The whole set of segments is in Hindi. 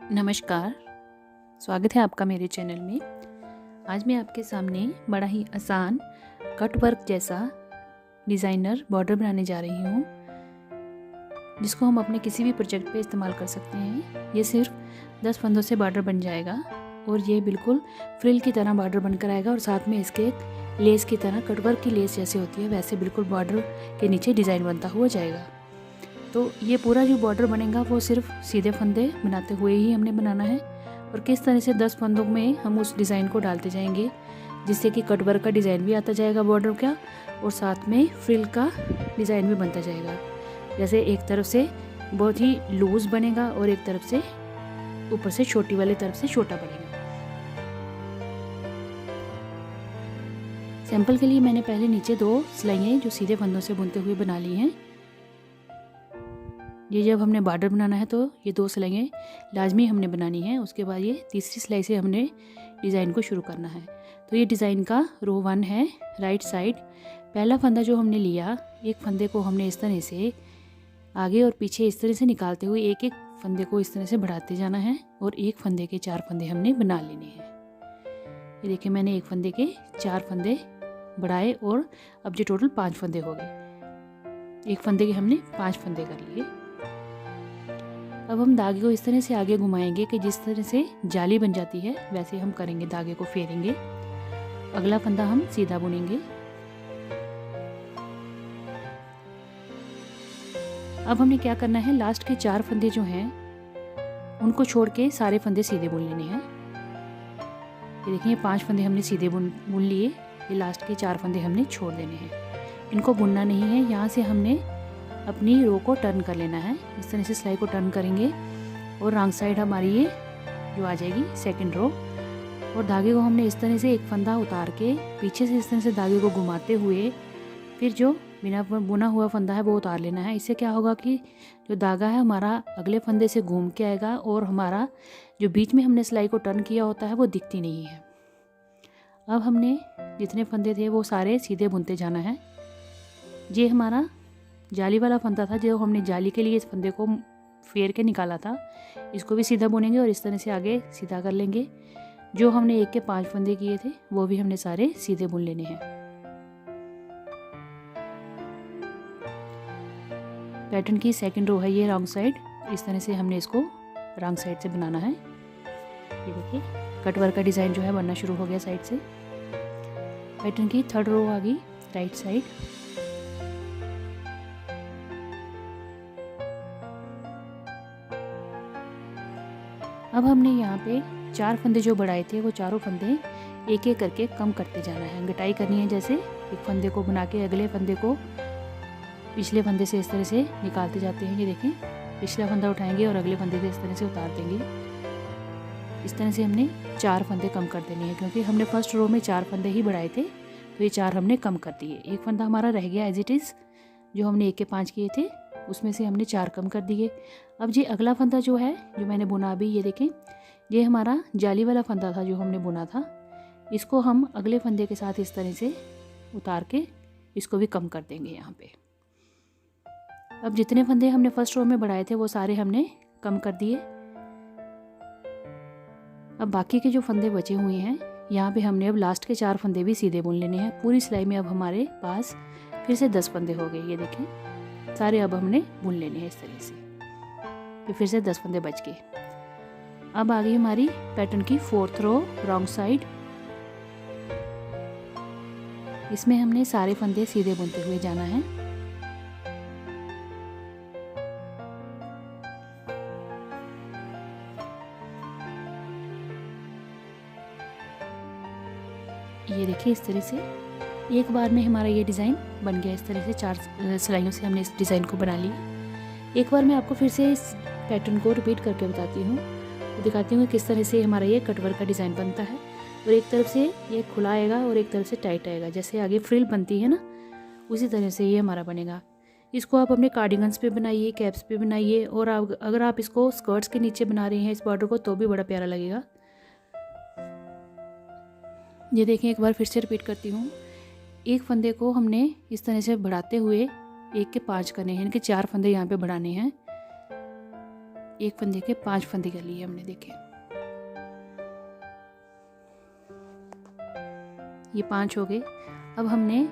नमस्कार, स्वागत है आपका मेरे चैनल में। आज मैं आपके सामने बड़ा ही आसान कट वर्क जैसा डिज़ाइनर बॉर्डर बनाने जा रही हूँ, जिसको हम अपने किसी भी प्रोजेक्ट पे इस्तेमाल कर सकते हैं। ये सिर्फ 10 फंदों से बॉर्डर बन जाएगा और ये बिल्कुल फ्रिल की तरह बॉर्डर बनकर आएगा और साथ में इसके एक लेस की तरह कट वर्क की लेस जैसे होती है वैसे बिल्कुल बॉर्डर के नीचे डिज़ाइन बनता हुआ जाएगा। तो ये पूरा जो बॉर्डर बनेगा वो सिर्फ सीधे फंदे बनाते हुए ही हमने बनाना है और किस तरह से 10 फंदों में हम उस डिज़ाइन को डालते जाएंगे, जिससे कि कट वर्क का डिज़ाइन भी आता जाएगा बॉर्डर का और साथ में फ्रिल का डिज़ाइन भी बनता जाएगा। जैसे एक तरफ से बहुत ही लूज़ बनेगा और एक तरफ से ऊपर से छोटी वाली तरफ से छोटा बनेगा। सैंपल के लिए मैंने पहले नीचे 2 सिलाइयाँ जो सीधे फंदों से बुनते हुए बना ली हैं। ये जब हमने बॉर्डर बनाना है तो ये 2 सिलाइयाँ लाजमी हमने बनानी है। उसके बाद ये तीसरी सिलाई से हमने डिज़ाइन को शुरू करना है। तो ये डिज़ाइन का रो 1 है, राइट साइड। पहला फंदा जो हमने लिया, एक फंदे को हमने इस तरह से आगे और पीछे इस तरह से निकालते हुए एक एक फंदे को इस तरह से बढ़ाते जाना है और एक फंदे के 4 फंदे हमने बना लेने हैं। ये देखिए, मैंने एक फंदे के 4 फंदे बढ़ाए और अब जो टोटल 5 फंदे हो गए। एक फंदे के हमने 5 फंदे कर लिए। अब हम धागे को इस तरह से आगे घुमाएंगे कि जिस तरह से जाली बन जाती है वैसे हम करेंगे, धागे को फेरेंगे। अगला फंदा हम सीधा बुनेंगे। अब हमने क्या करना है, लास्ट के 4 फंदे जो हैं उनको छोड़ के सारे फंदे सीधे बुन लेने हैं। ये देखिए, 5 फंदे हमने सीधे बुन लिए। ये लास्ट के 4 फंदे हमने छोड़ देने हैं। इनको बुनना नहीं है, यहाँ से हमने अपनी रो को टर्न कर लेना है। इस तरह से सिलाई को टर्न करेंगे और रॉन्ग साइड हमारी ये जो आ जाएगी सेकंड रो। और धागे को हमने इस तरह से एक फंदा उतार के पीछे से इस तरह से धागे को घुमाते हुए फिर जो बिना बुना हुआ फंदा है वो उतार लेना है। इससे क्या होगा कि जो धागा है हमारा अगले फंदे से घूम के आएगा और हमारा जो बीच में हमने सिलाई को टर्न किया होता है वो दिखती नहीं है। अब हमने जितने फंदे थे वो सारे सीधे बुनते जाना है। ये हमारा जाली वाला फंदा था जो हमने जाली के लिए इस फंदे को फेर के निकाला था। इसको भी सीधा बुनेंगे और इस तरह से आगे सीधा कर लेंगे। जो हमने एक के 5 फंदे किए थे वो भी हमने सारे सीधे बुन लेने हैं। पैटर्न की सेकंड रो है ये रॉन्ग साइड। इस तरह से हमने इसको रॉन्ग साइड से बनाना है। ये देखिए, कट वर्क का डिज़ाइन जो है बनना शुरू हो गया साइड से। पैटर्न की थर्ड रो आ गई राइट साइड। अब हमने यहाँ पे 4 फंदे जो बढ़ाए थे वो चारों फंदे एक एक करके कम करते जाना है। गटाई करनी है, जैसे एक फंदे को बना के अगले फंदे को पिछले फंदे से इस तरह से निकालते जाते हैं। ये देखें, पिछला फंदा उठाएंगे और अगले फंदे से इस तरह से उतार देंगे। इस तरह से हमने 4 फंदे कम कर देने हैं, क्योंकि हमने फर्स्ट रो में 4 फंदे ही बढ़ाए थे तो ये 4 हमने कम कर दिए। एक फंदा हमारा रह गया एज इट इज़, जो हमने 1 के 5 किए थे उसमें से हमने 4 कम कर दिए। अब ये अगला फंदा जो है जो मैंने बुना अभी, ये देखें, ये हमारा जाली वाला फंदा था जो हमने बुना था। इसको हम अगले फंदे के साथ इस तरह से उतार के इसको भी कम कर देंगे यहाँ पे। अब जितने फंदे हमने फर्स्ट रो में बढ़ाए थे वो सारे हमने कम कर दिए। अब बाकी के जो फंदे बचे हुए हैं यहाँ पे हमने अब लास्ट के 4 फंदे भी सीधे बुन लेने हैं। पूरी सिलाई में अब हमारे पास फिर से 10 फंदे हो गए। ये देखें, सारे अब हमने बुन लेने हैं इस तरह से। फिर से 10 फंदे बच गए। अब आ गई हमारी पैटर्न की 4th रो रॉन्ग साइड। इसमें हमने सारे फंदे सीधे बुनते हुए जाना है। ये देखिए, इस तरह से एक बार में हमारा ये डिज़ाइन बन गया। इस तरह से 4 सिलाइयों से हमने इस डिज़ाइन को बना लिया। एक बार मैं आपको फिर से इस पैटर्न को रिपीट करके बताती हूँ, दिखाती हूँ किस तरह से हमारा ये कट वर्क का डिज़ाइन बनता है। और एक तरफ से ये खुला आएगा और एक तरफ से टाइट आएगा, जैसे आगे फ्रिल बनती है ना, उसी तरह से ये हमारा बनेगा। इसको आप अपने कार्डिगन्स पे बनाइए, कैप्स पे बनाइए, और अगर आप इसको स्कर्ट्स के नीचे बना रहे हैं इस बॉर्डर को तो भी बड़ा प्यारा लगेगा। ये देखें, एक बार फिर से रिपीट करती हूँ। एक फंदे को हमने इस तरह से बढ़ाते हुए 1 के 5 करने हैं, यानी कि 4 फंदे यहाँ पे बढ़ाने हैं। एक फंदे के 5 फंदे कर लिए हमने, देखे ये 5 हो गए। अब हमने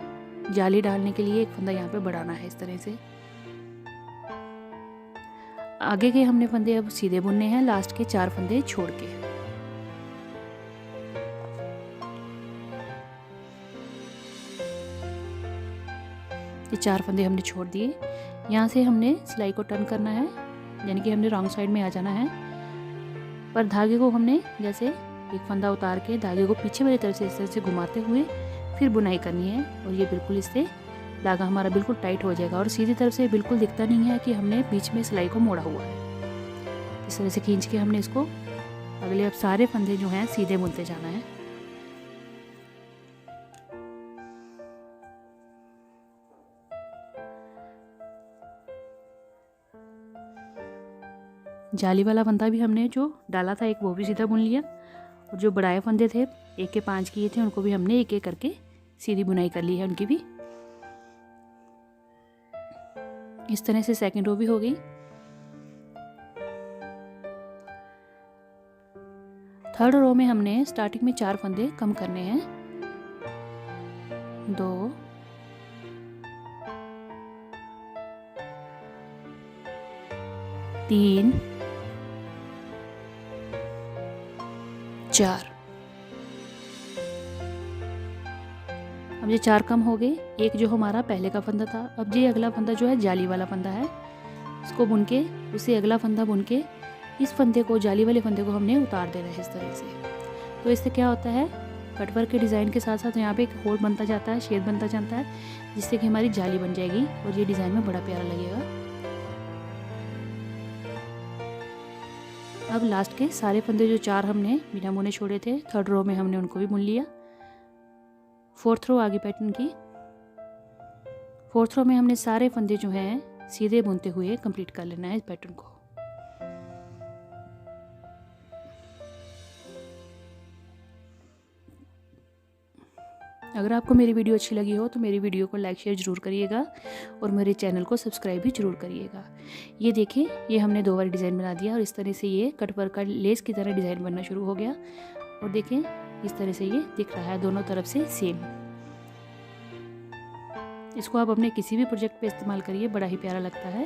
जाली डालने के लिए एक फंदा यहाँ पे बढ़ाना है इस तरह से। आगे के हमने फंदे अब सीधे बुनने हैं, लास्ट के 4 फंदे छोड़ के। ये 4 फंदे हमने छोड़ दिए। यहाँ से हमने सिलाई को टर्न करना है, यानी कि हमने रॉन्ग साइड में आ जाना है। पर धागे को हमने जैसे एक फंदा उतार के धागे को पीछे वाली तरफ से इस तरह से घुमाते हुए फिर बुनाई करनी है, और ये बिल्कुल इससे धागा हमारा बिल्कुल टाइट हो जाएगा और सीधी तरफ से बिल्कुल दिखता नहीं है कि हमने बीच में सिलाई को मोड़ा हुआ है। इस तरह से खींच के हमने इसको अगले अब सारे फंदे जो हैं सीधे बुनते जाना है। जाली वाला फंदा भी हमने जो डाला था एक, वो भी सीधा बुन लिया, और जो बढ़ाए फंदे थे 1 के 5 किए थे उनको भी हमने एक एक करके सीधी बुनाई कर ली है उनकी भी। इस तरह से सेकंड रो भी हो गई। थर्ड रो में हमने स्टार्टिंग में 4 फंदे कम करने हैं, 2 3 4। अब ये 4 कम हो गए। एक जो हमारा पहले का फंदा था, अब ये अगला फंदा जो है जाली वाला फंदा है, इसको बुन के उसे अगला फंदा बुन के इस फंदे को, जाली वाले फंदे को हमने उतार देना है इस तरह से। तो इससे क्या होता है, कटवर्क के डिज़ाइन के साथ साथ यहाँ पे एक होल बनता जाता है, शेड बनता जाता है, जिससे कि हमारी जाली बन जाएगी और ये डिज़ाइन में बड़ा प्यारा लगेगा। अब लास्ट के सारे फंदे जो 4 हमने बिना बुने छोड़े थे, थर्ड रो में हमने उनको भी बुन लिया। फोर्थ रो आगे पैटर्न की, फोर्थ रो में हमने सारे फंदे जो हैं सीधे बुनते हुए कंप्लीट कर लेना है इस पैटर्न को। अगर आपको मेरी वीडियो अच्छी लगी हो तो मेरी वीडियो को लाइक शेयर ज़रूर करिएगा और मेरे चैनल को सब्सक्राइब भी ज़रूर करिएगा। ये देखिए, ये हमने 2 बार डिज़ाइन बना दिया और इस तरह से ये कटवर्क का लेस की तरह डिज़ाइन बनना शुरू हो गया। और देखें इस तरह से ये दिख रहा है दोनों तरफ से सेम। इसको आप अपने किसी भी प्रोजेक्ट पे इस्तेमाल करिए, बड़ा ही प्यारा लगता है।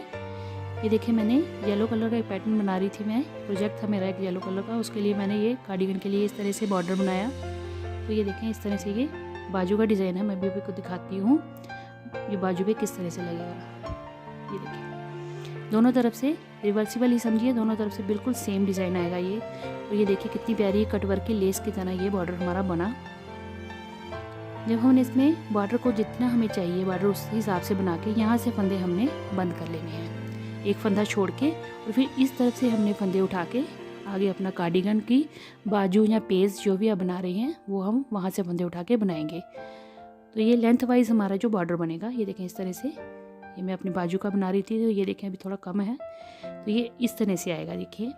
ये देखिए, मैंने येलो कलर का एक पैटर्न बना रही थी, मैं प्रोजेक्ट था मेरा एक येलो कलर का, उसके लिए मैंने ये कार्डिगन के लिए इस तरह से बॉर्डर बनाया। तो ये देखें इस तरह से ये बाजू का डिज़ाइन है, मैं भी आपको दिखाती हूँ ये बाजू पे किस तरह से लगेगा। ये देखिए दोनों तरफ से रिवर्सिबल ही समझिए, दोनों तरफ से बिल्कुल सेम डिज़ाइन आएगा ये। और ये देखिए कितनी प्यारी कटवर्क की लेस की तरह ये बॉर्डर हमारा बना। जब हमने इसमें बॉर्डर को जितना हमें चाहिए बॉर्डर उस हिसाब से बना के यहाँ से फंदे हमने बंद कर लेने हैं, एक फंदा छोड़ के, और फिर इस तरफ से हमने फंदे उठा के आगे अपना कार्डिगन की बाजू या पेज जो भी आप बना रहे हैं वो हम वहाँ से फंदे उठा के बनाएंगे। तो ये लेंथ वाइज हमारा जो बॉर्डर बनेगा, ये देखें इस तरह से, ये मैं अपनी बाजू का बना रही थी तो ये देखें अभी थोड़ा कम है, तो ये इस तरह से आएगा। देखिए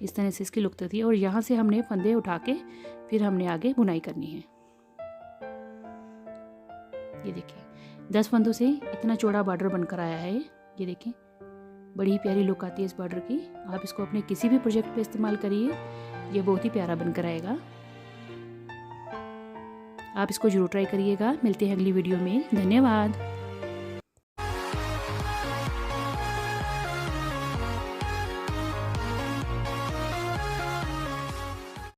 इस तरह से इसकी लुक थी, और यहाँ से हमने फंदे उठा के फिर हमने आगे बुनाई करनी है। ये देखिए 10 फंदों से इतना चौड़ा बॉर्डर बनकर आया है ये देखें, बड़ी ही प्यारी लुक आती है इस बॉर्डर की। आप इसको अपने किसी भी प्रोजेक्ट पे इस्तेमाल करिए, ये बहुत ही प्यारा बनकर आएगा। आप इसको जरूर ट्राई करिएगा। मिलते हैं अगली वीडियो में, धन्यवाद।